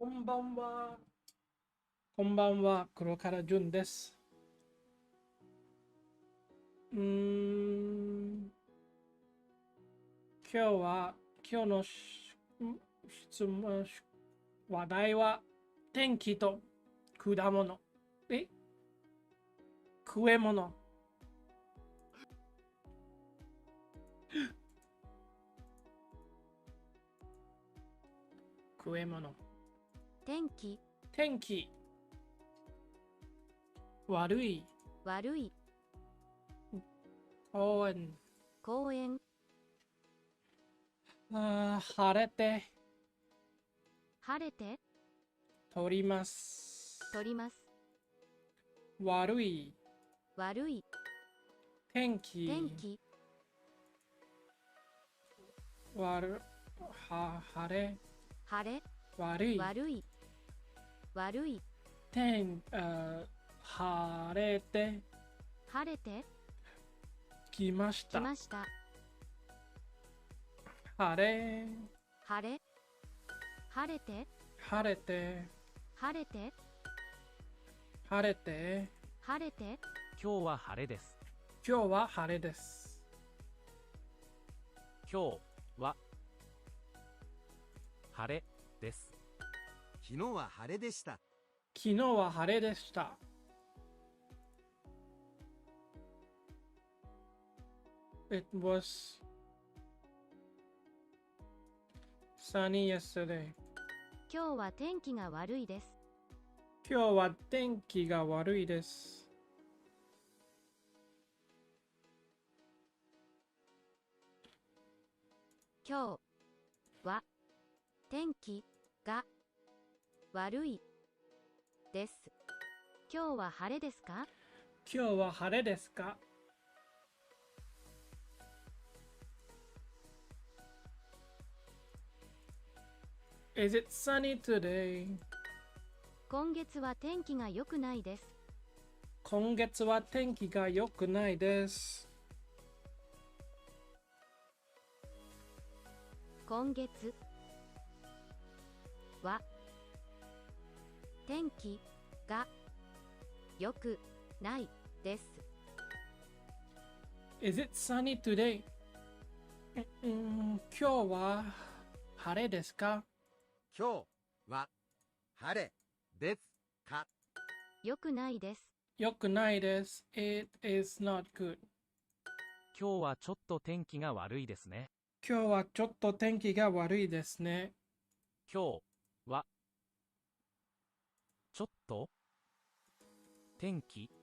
んばんは。こんばんは、黒からじゅんです。今日は、今日の質問、話題は、天気と果物。え食え物。食え物。天気、天気。悪い。悪い、公園。公園、晴れて、晴れて、取ります。取ります。悪い。悪い、天気。天気、晴れ。晴れ、悪い。悪い、悪い、晴れて晴れて、きまし来た。ました。晴れ。晴れ、晴れて、晴れて。晴れて、晴れて。晴れて、今日は晴れです。今日は晴れです。今日は晴れです。昨日は晴れでした。昨日は晴れでした。It was sunny yesterday. 今日は天気が悪いです。今日は天気が悪いです。今日は天気が悪いです。今日は晴れですか？今日は晴れですか？ Is it sunny today? 今月は天気が良くないです。今月は天気が良くないです。今月は天気が良くないです。Is it sunny today? 今日は晴れですか？今日は晴れですか？良くないです。良くないです。It is not good. 今日はちょっと天気が悪いですね。今日はちょっと天気が悪いですね。今日はちょっと天気が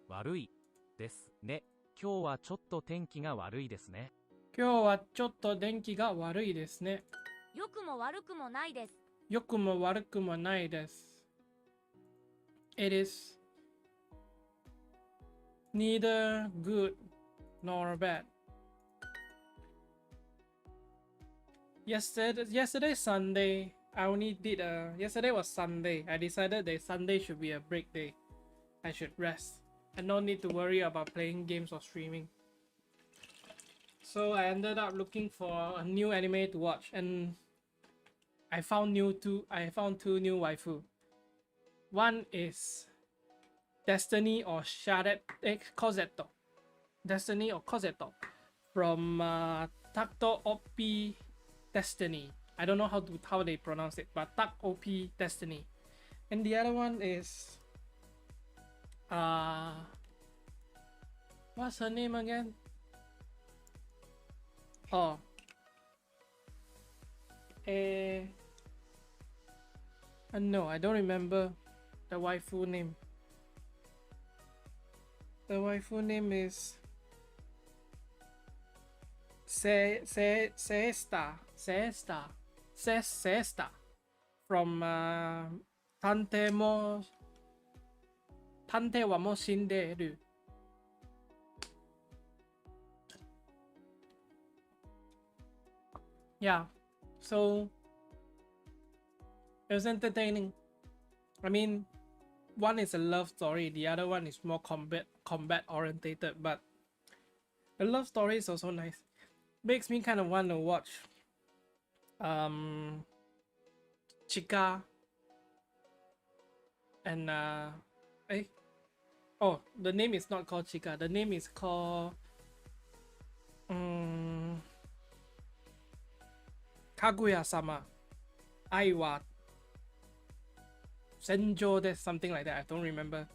悪いですね。今日はちょっと天気が悪いですね。今日はちょっと天気が悪いですね。良くも悪くもないです。良くも悪くもないです。It is neither good nor bad. Yesterday Sunday, I only did yesterday was Sunday. I decided that Sunday should be a break day. I should rest and not need to worry about playing games or streaming. So I ended up looking for a new anime to watch, and I found two new waifu. One is Destiny or Cosetto. Destiny or Cosetto from Tacto OP Destiny. I don't know how they pronounce it, but Tak OP Destiny. And the other one is what's her name again? Oh, no, I don't remember the waifu name. The waifu name is Sesta from Tante wa mo shinderu. Yeah, so it was entertaining. I mean, one is a love story, the other one is more combat orientated, but the love story is also nice. Makes me kind of want to watch Chica. And oh, the name is not called Chica. The name is called Kaguya-sama. Aiwa. Senjo, there's something like that. I don't remember.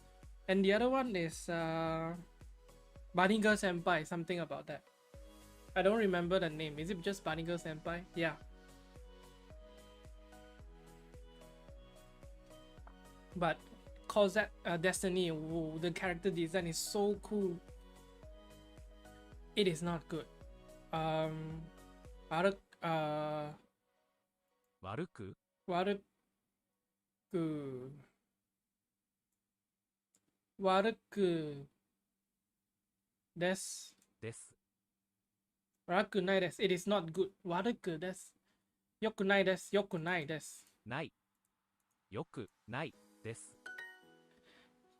And the other one is Bunny Girl Senpai, something about that. I don't remember the name. Is it just Bunny Girl Senpai? Yeah. But cause that Destiny, whoa, the character design is so cool. It is not good. Waru, 悪く waruku, waruku desu. です。 Warakunai desu. It is not good. Waruku desu. Yokunai desu. Yokunai desu. ない。よくないです。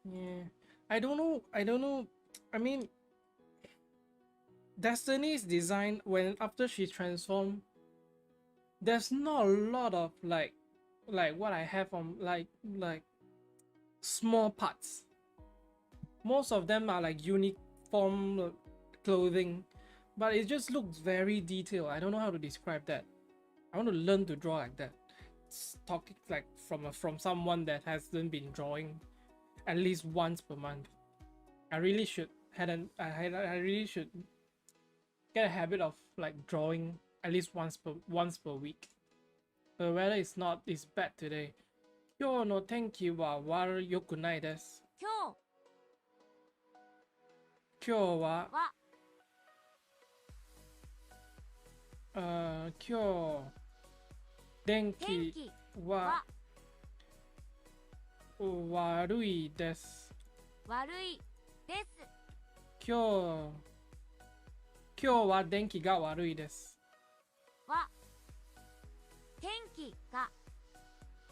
Yeah. I don't know. I mean, Destiny's design when after she transformed, there's not a lot of like what I have on like small parts. Most of them are like uniform clothing, but it just looks very detailed. I don't know how to describe that. I want to learn to draw like that. It's talking like from someone that hasn't been drawing at least once per month. I really should I really should get a habit of like drawing at least once per week. The weather is bad today. Yo no tenki wa waru yokunai desu. 今今日は日は今日天天気気はは悪いです。悪いです。今日は天気が悪いです。は天気が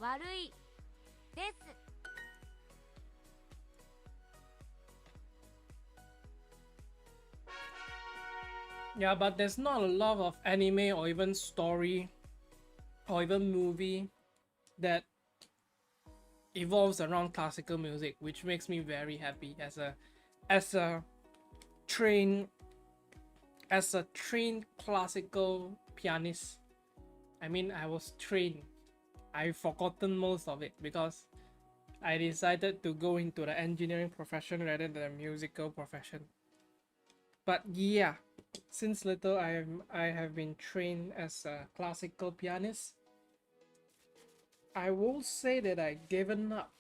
悪いです。 Yeah, but there's not a lot of anime or even story or even movie that evolves around classical music, which makes me very happy as a trained classical pianist. I mean, I was trained. I've forgotten most of it because I decided to go into the engineering profession rather than the musical profession. But yeah, since little I have been trained as a classical pianist. I won't say that I given up,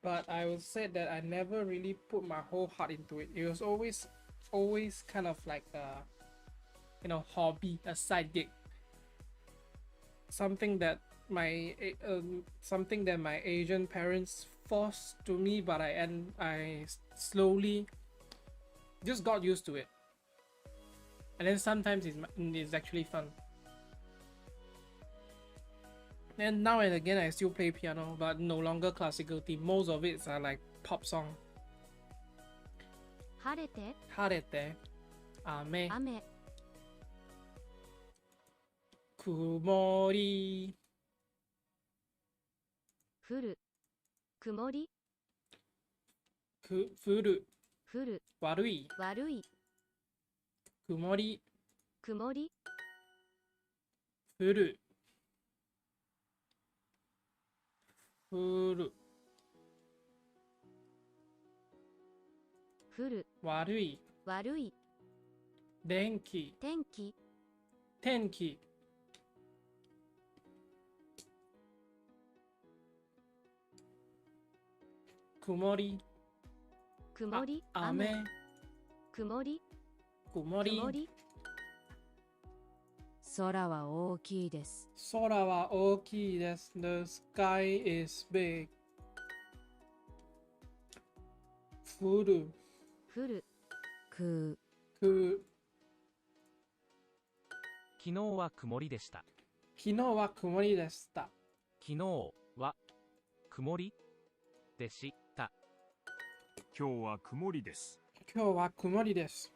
but I will say that I never really put my whole heart into it. It was always kind of like a hobby, a side gig, something that my Asian parents forced to me, but I slowly just got used to it. And then sometimes it's actually fun. And now and again I still play piano, but no longer classical theme. Most of it are like pop song. 晴れて晴れて雨雨曇り降る曇り降る降る悪い悪い曇り曇り降る降る降る悪い悪い天気天気天気曇り曇り雨曇り曇り曇り空は大きいです空は大きいです。The sky is big. 降る降るくく昨日は曇りでした。昨日は曇りでした。昨日は曇りでした。今日は曇りです。今日は曇りです。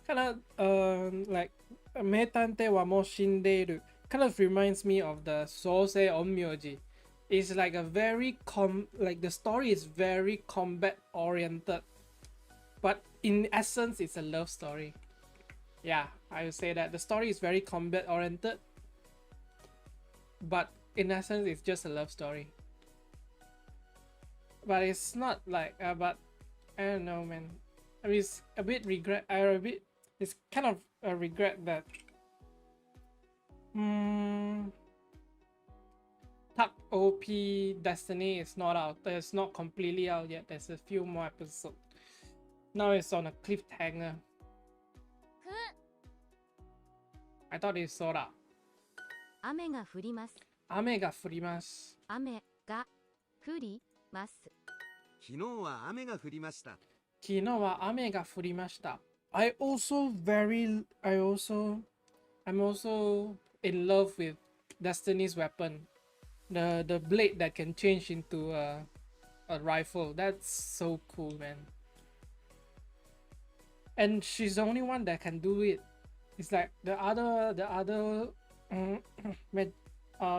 kind of like Metante wa mo shinderu kind of reminds me of the Sosei Onmyoji. It's like a very like the story is very combat oriented, but in essence it's a love story. Yeah, I would say that the story is very combat oriented, but in essence it's just a love story. But it's not like but I don't know, man. I mean, it's a bit regret. It's kind of a regret that Tuck OP Destiny is not out. It's not completely out yet. There's a few more episodes. Now it's on a cliffhanger. く I thought it's sold out. 雨が降ります。雨が降ります。雨が降ります。昨日は雨が降りました。昨日は雨が降りました。I'm also in love with Destiny's weapon. The blade that can change into a rifle. That's so cool, man. And she's the only one that can do it. It's like the other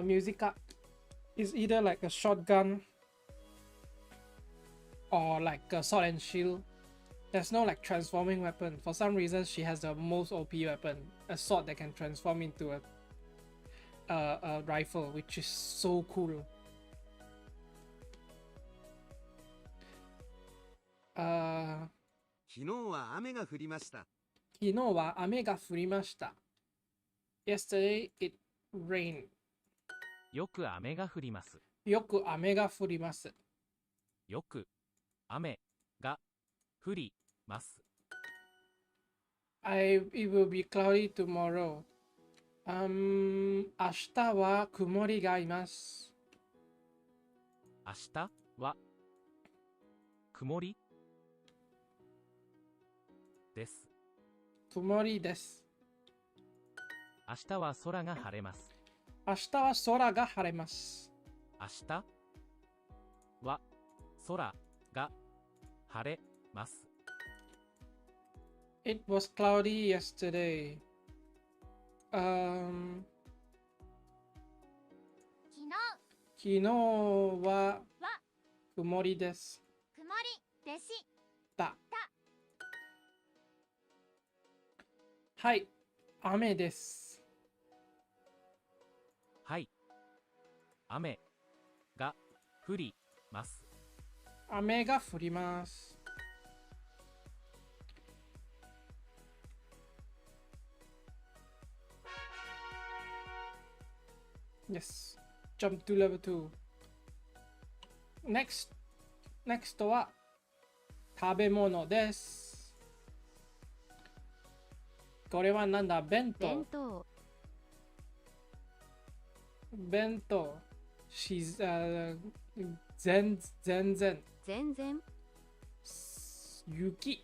musica is either like a shotgun or like a sword and shield. There's no like transforming weapon. For some reason, she has the most OP weapon, a sword that can transform into a rifle, which is so cool. 昨日は雨が降りました。昨日は雨が降りました。Yesterday it rained. よく雨が降ります。よく雨が降ります。よく雨が降ります。It will be cloudy tomorrow. 明日は曇りがいます。明日は曇りです。曇りです。明日は空が晴れます。明日は空が晴れます。明日は空が晴れます。It was cloudy yesterday. 昨昨日は曇りです。日曇りでした。はい、雨です。はい、雨が降ります。雨が降ります。Yes. Jump to level 2. Next は食べ物です。これはなんだ？弁当。弁当。弁当。She's全然。全然。雪。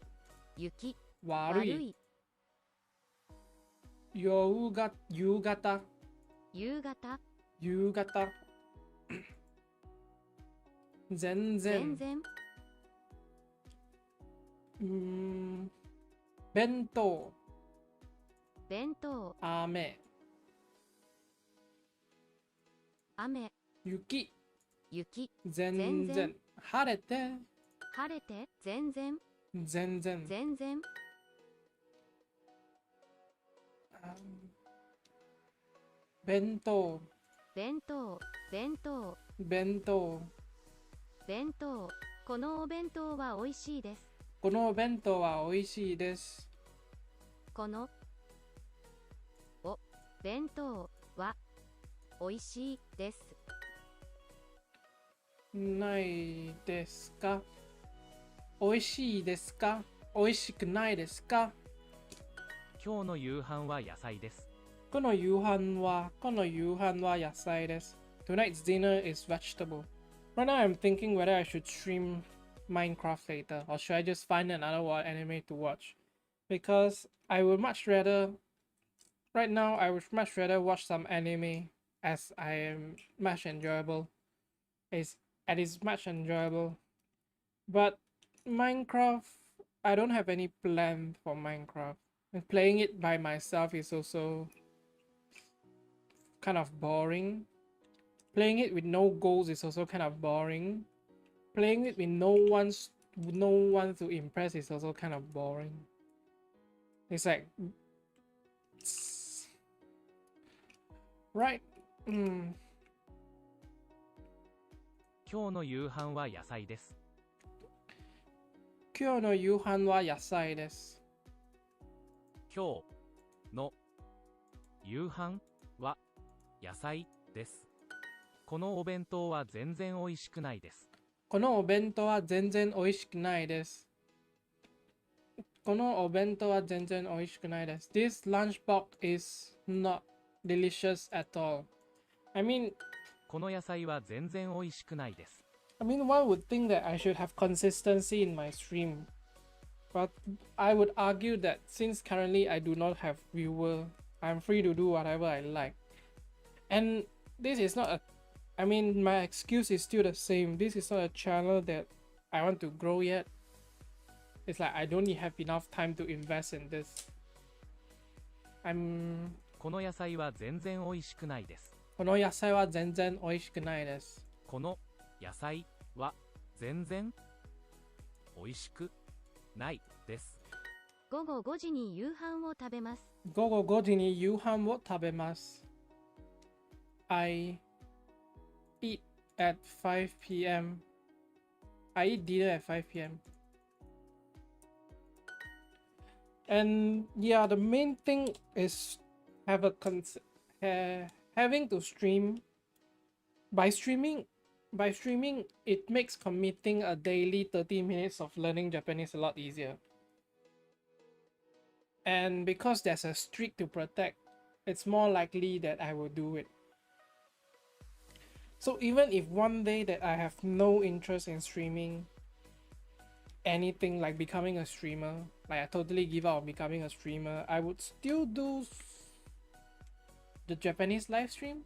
雪。悪い。悪い。夕方。夕方。夕方。全然。全然。弁当。弁当。雨。雨。雪。雪。全然。晴れて。晴れて。全然。全然。全然。弁当。弁当。弁当。弁当。弁当。このお弁当は美味しいです。このお弁当は美味しいです。このお弁当は美味しいです。ないですか？美味しいですか？美味しくないですか？今日の夕飯は野菜です。この夕飯は野菜です。Tonight's dinner is vegetable. Right now I'm thinking whether I should stream Minecraft later or should I just find another anime to watch? Because I would much rather right now I would much rather watch some anime as I am much enjoyable. It's much enjoyable. But Minecraft, I don't have any plan for Minecraft. And playing it by myself is also kind of boring. Playing it with no goals is also kind of boring. Playing it with no one to impress is also kind of boring. It's like right. 今日の夕飯は野菜です。今日の夕飯は野菜です。今日の夕飯は野菜です。このお弁当は全然美味しくないです。このお弁当は全然美味しくないです。このお弁当は全然美味しくないです。This lunchbox is not delicious at all. I mean, この野菜は全然美味しくないです。one would think that I should have consistency in my stream. But I would argue that since currently I do not have viewer, I'm free to do whatever I like. And this is not a, my excuse is still the same. This is not a channel that I want to grow yet. It's like I don't have enough time to invest in this. この野菜は全然美味しくないです。この野菜は全然美味しくないです。この野菜は全然美味しくないです。午後5時に夕飯を食べます。午後5時に夕飯を食べます。I eat at 5 p.m. I eat dinner at 5 p.m. And yeah, the main thing is having to stream. By streaming, it makes committing a daily 30 minutes of learning Japanese a lot easier. And because there's a streak to protect, it's more likely that I will do it. So even if one day that I have no interest in streaming anything, like becoming a streamer, like I totally give up on becoming a streamer, I would still do the Japanese live stream,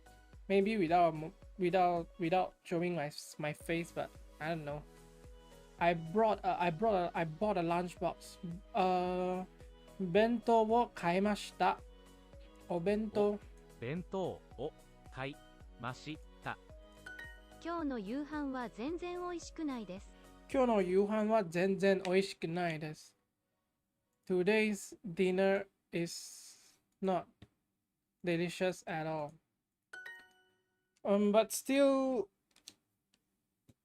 maybe without showing my face, but I don't know. I bought a lunchbox. Bento wo kaimashita. O bento. 弁当を買いました。今日の夕飯は全然美味しくないです。今日の夕飯は全然美味しくないです。Today's dinner is not delicious at all. But still,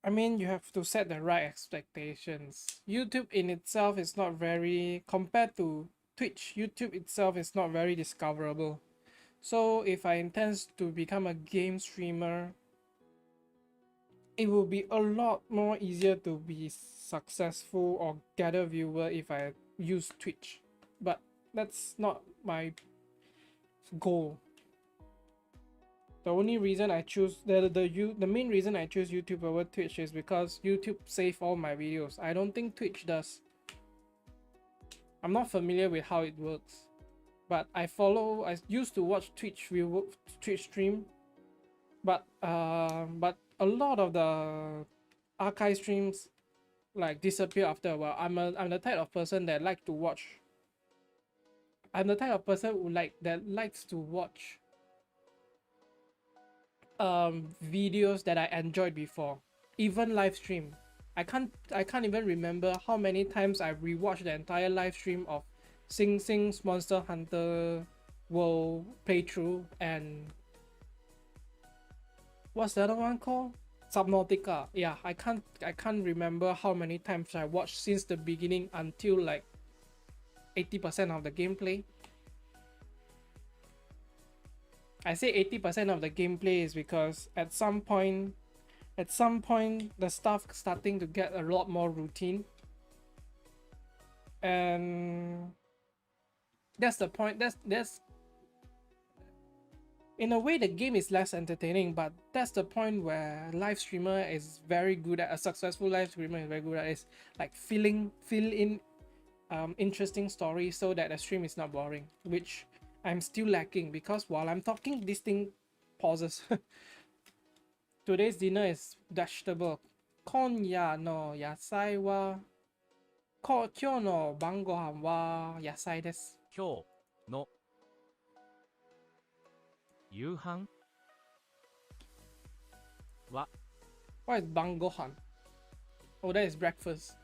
you have to set the right expectations. YouTube in itself is not very, compared to Twitch, YouTube itself is not very discoverable. So if I intend to become a game streamer, it will be a lot more easier to be successful or gather viewer if I use Twitch. But that's not my goal. The only reason I choose the main reason I choose YouTube over Twitch is because YouTube save all my videos. I don't think Twitch does. I'm not familiar with how it works, but I used to watch Twitch stream, but a lot of the archive streams like disappear after a while. I'm the type of person that like to watch. I'm the type of person who likes to watch videos that I enjoyed before, even live stream. I can't even remember how many times I rewatched the entire live stream of Sing Sing's Monster Hunter World playthrough and what's the other one called? Subnautica. Yeah, I can't remember how many times I watched since the beginning until like 80% of the gameplay. I say 80% of the gameplay is because at some point the stuff starting to get a lot more routine, and that's the point. That's in a way the game is less entertaining, but that's the point where live streamer is very good at. A successful live streamer is very good at is like fill in interesting stories so that the stream is not boring, which I'm still lacking because while I'm talking this thing pauses. Today's dinner is vegetable. 今夜の野菜は今日の晩ご飯は野菜です。今日の夕飯は What is bangohan? Oh, that is breakfast.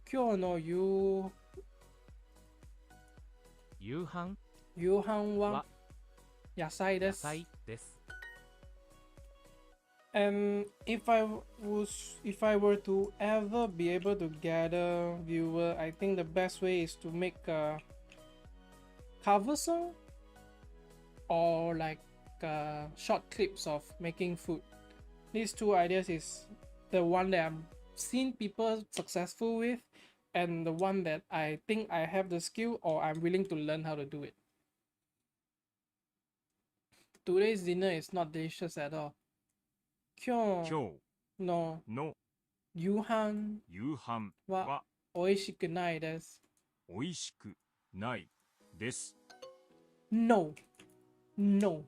Kyo no夕飯 yuhan wa は yasai 野 desu. 菜です。 And if I were to ever be able to gather viewer, I think the best way is to make a cover song or like short clips of making food. These two ideas is the one that I'm seen people successful with, and the one that I think I have the skill or I'm willing to learn how to do it. Today's dinner is not delicious at all. 今日今の日の夕飯夕飯はは美味しくないです。美味しくないです。 No, no,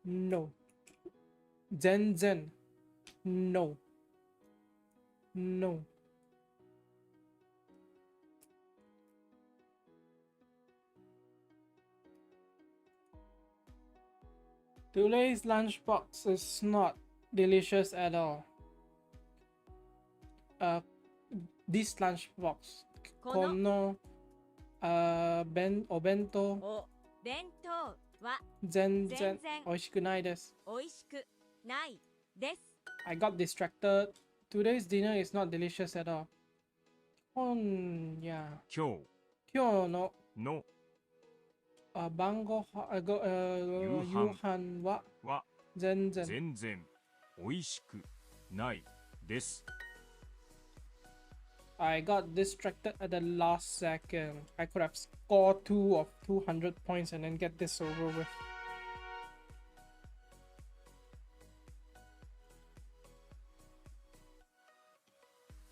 no. 全然 No, no. Today's lunchbox is not delicious at all. This lunchbox. このお弁当お弁当は全然全然美味しくないです。美味しくないです。 I got distracted. Today's dinner is not delicious at all. 今今日の日の晩ごは夕飯はは全然全然美味しくないです。 I got distracted at the last second. I could have scored 2 of 200 points and then get this over with.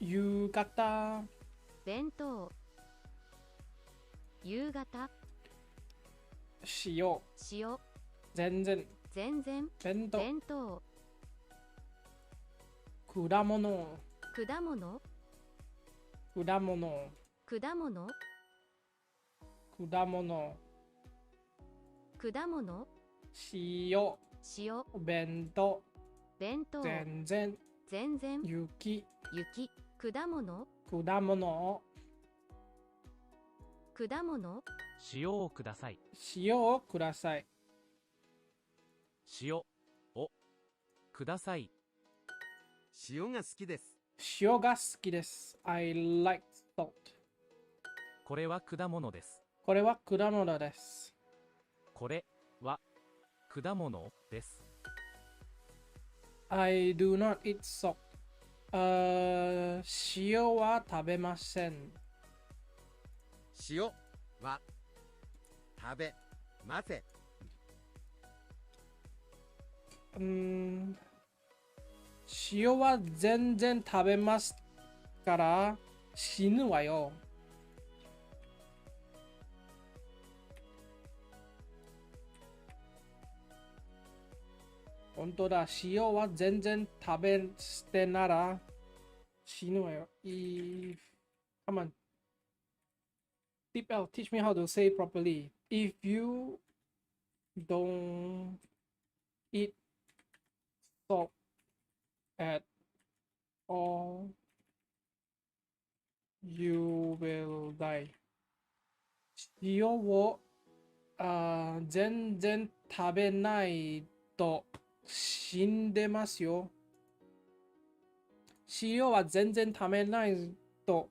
Yukata 弁当夕方塩塩全然全然弁当弁当果物果物果物果物果物果物塩塩弁当弁当全然全然雪雪果物果物果物塩をください。塩をください。塩をください。塩が好きです。塩が好きです。I like salt. これは果物です。これは果物です。これは果物です。 I do not eat salt. 塩は食べません。塩は食べません。塩は全然食べますから死ぬわよ。本当だ、塩は全然食べ捨てなら死ぬわよ。If... Come on. Deep L, teach me how to say properly. If you don't eat salt at all, you will die. 塩を全然食べないと死んでますよ。塩は全然食べないと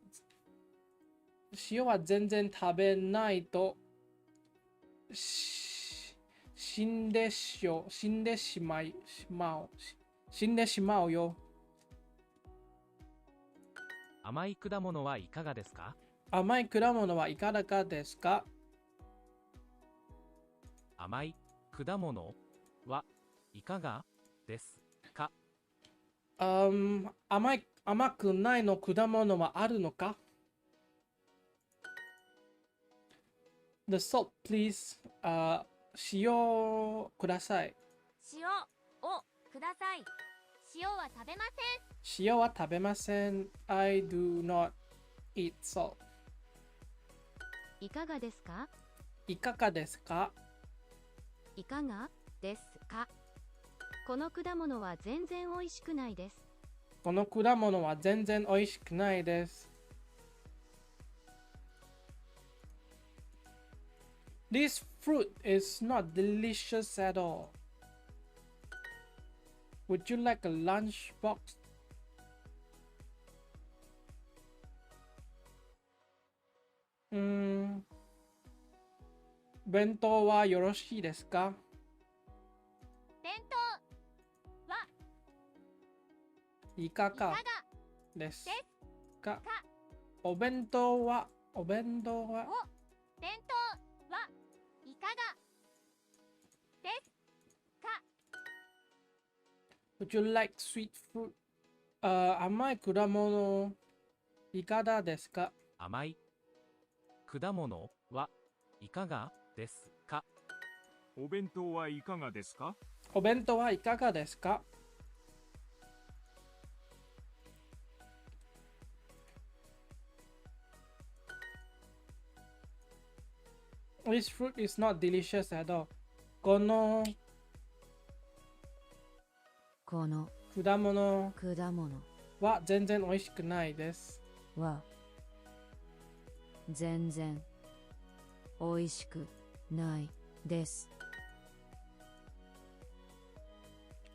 死んでしまうよ。甘い果物はいかがですか？甘い果物はいかがですか？甘い果物はいかがですか？甘くないの果物はあるのか？ The salt, please. 塩ください。塩をください。塩は食べません。塩は食べません。I do not eat salt. いかがですか？いかがですか？いかがですか？この果物は全然美味しくないです。この果物は全然美味しくないです。This fruit is not delicious at all. Would you like a lunchbox? 弁当はよろしいですか？弁当いかがいかがですですか？か？お弁当は弁当はいかがですか？ Would you like sweet fruit? 甘い果物いかがですか？甘い果物はいかがですか？お弁当はいかがですか？お弁当はいかがですか？ This fruit is not delicious at all. このこの果物果物は全然美味しくないです。は全然美味しくないです。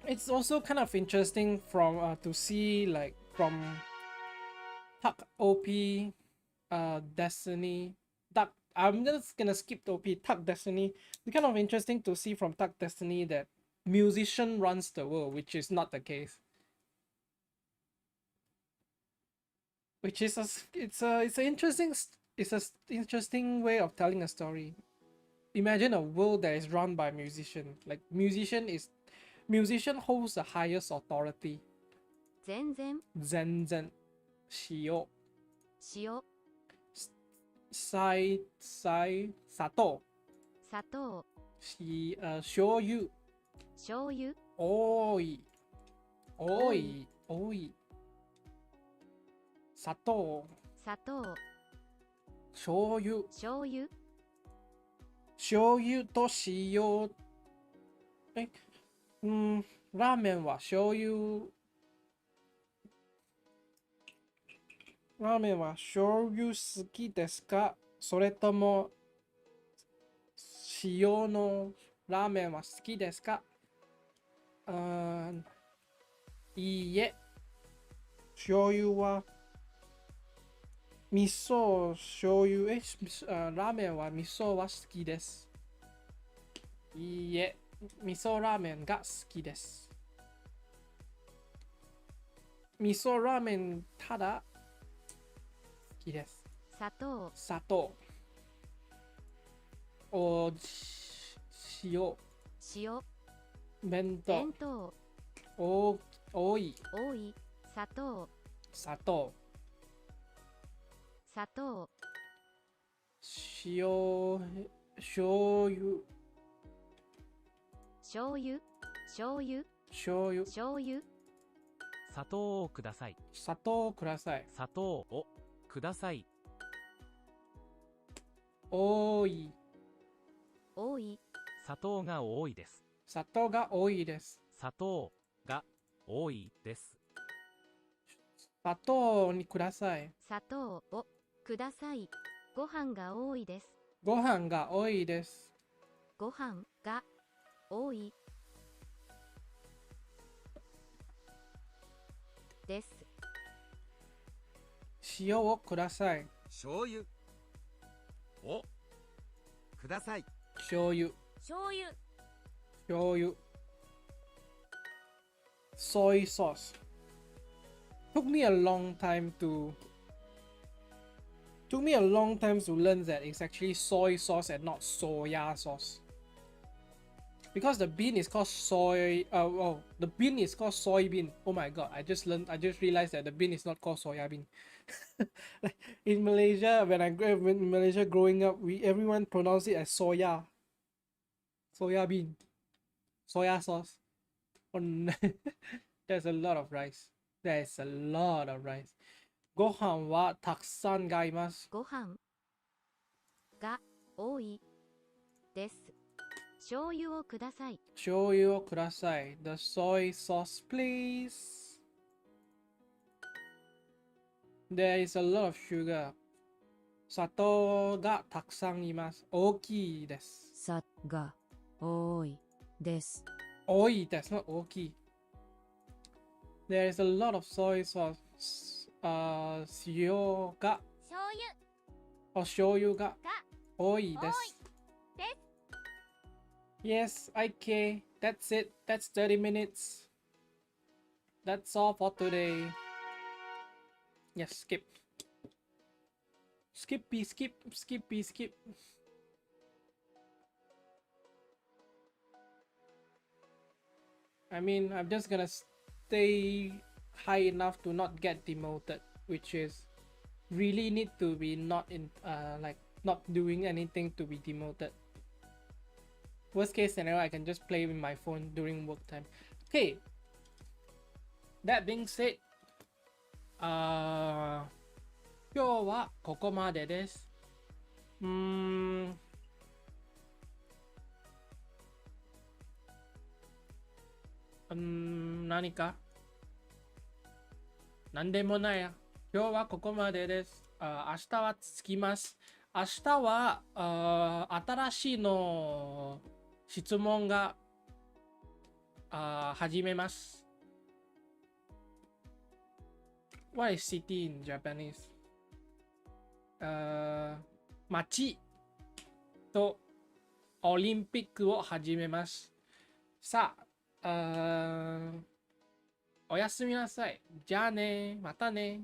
It's also kind of interesting from to see like from Tuck OP Destiny Tuck. I'm just gonna skip the OP Tuck Destiny. It's kind of interesting to see from Tuck Destiny that musician runs the world, which is not the case. Which is it's an interesting way of telling a story. Imagine a world that is run by musician. Like musician holds the highest authority. 全然全然塩塩砂糖砂糖醤油醤油多い砂糖砂糖醤油醤油醤油と塩ラーメンは醤油好きですか？それとも塩のラーメンは好きですか？いいえ。醤油は味噌醤油ラーメンは味噌は好きです。いいえ。味噌ラーメンが好きです。味噌ラーメンただ好きです。砂糖塩弁当多い砂糖塩醤油砂糖をください。砂糖ください。砂糖をください。多い砂糖が多いです。砂糖が多いです。砂糖が多いです。砂糖にください。砂糖をください。ご飯が多いです。ご飯が多いです。ご飯が多いです。塩をください。醤油をください。醤油soy sauce took me a long time to learn that it's actually soy sauce and not soya sauce. Because the bean is called the bean is called soybean. Oh my god, I just realized that the bean is not called soya bean. Like in Malaysia, when I grew up in Malaysia growing up, everyone pronounced it as soya bean, soya sauce. Oh, no. There's a lot of rice.ご飯はたくさんがいます。ご飯が多いです。醤油をください。醤油をください。The soy sauce, please. There is a lot of sugar. 砂糖がたくさんいます。大きいです。さが多いです。多いです。not 大きい。There is a lot of soy sauce. 塩が、醤油お醤油がが多いです。です。 Yes, okay. That's it. That's 30 minutes. That's all for today. Yes, skip. Skippy, skip, skippy, skip. I mean, I'm just gonna stay high enough to not get demoted, which is really need to be not in like not doing anything to be demoted. Worst case scenario, I can just play with my phone during work time. Okay. That being said, 今日はここまでです。何か何でもないや。今日はここまでです。明日は続きます。明日は新しいの質問が始めます。What is city in Japanese? 街とオリンピックを始めます。さあ、おやすみなさい。じゃあね。またね。